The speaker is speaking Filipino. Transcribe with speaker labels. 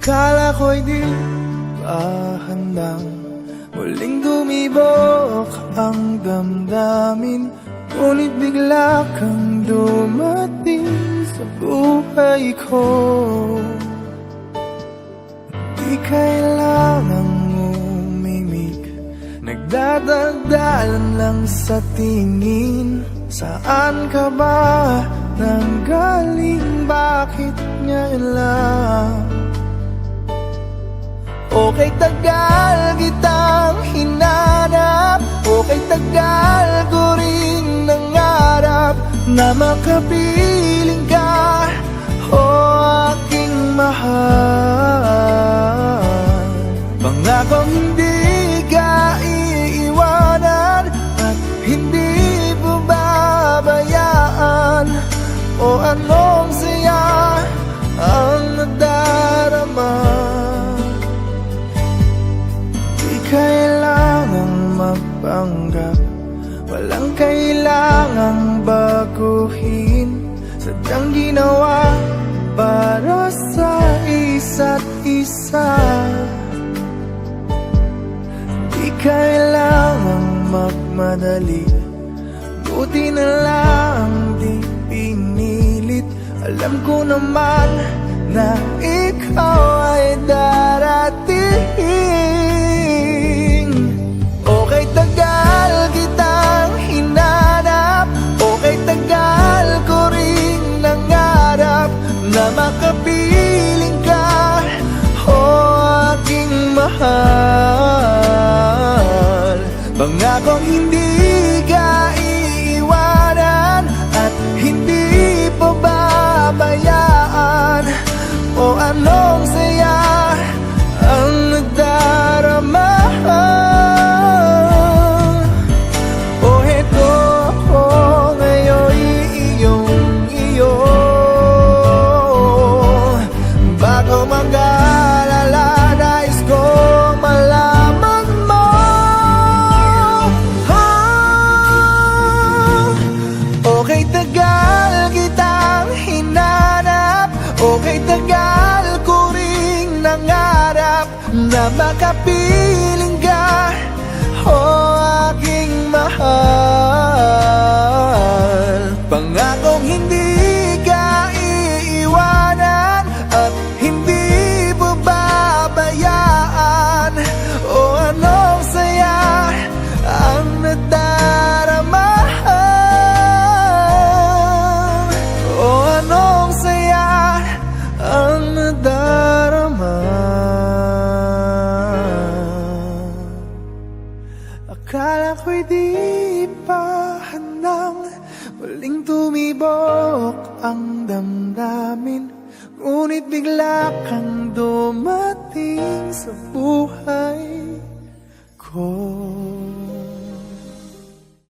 Speaker 1: Akala ko'y di pa handang muling dumibok ang damdamin, ngunit bigla kang dumating sa buhay ko. Di kailangang umimik, nagdadagdalan lang sa tingin. Saan ka ba nanggaling? Bakit ngayon lang? Okay, tagal kitang hinanap, okay, tagal ko rin nangarap na makapiling ka, o aking mahal. Pangakong hindi ka iiwanan at hindi babayaan, o anong saya ang nadarama. Kailangang magpanggap, walang kailangang baguhin, sadyang ginawa para sa isa't isa. Di kailangang magmadali, buti na lang di pinilit. Alam ko naman na ikaw ay darating. Okay, tagal kitang hinanap, okay, tagal ko rin nangarap na makapiling ka, o aking mahal. Pangakong hindi ka iiwanan at hindi pababayaan, o anong saya ang nadarama. Okay, tagal ko ring nangarap na makapiling ka, o aking mahal. Pangakong hindi ka iiwanan at hindi babayaan, o anong saya ang nadarama. O anong saya ang nadarama. Akala ko'y di pa handang muling tumibok ang damdamin, ngunit bigla kang dumating sa buhay ko.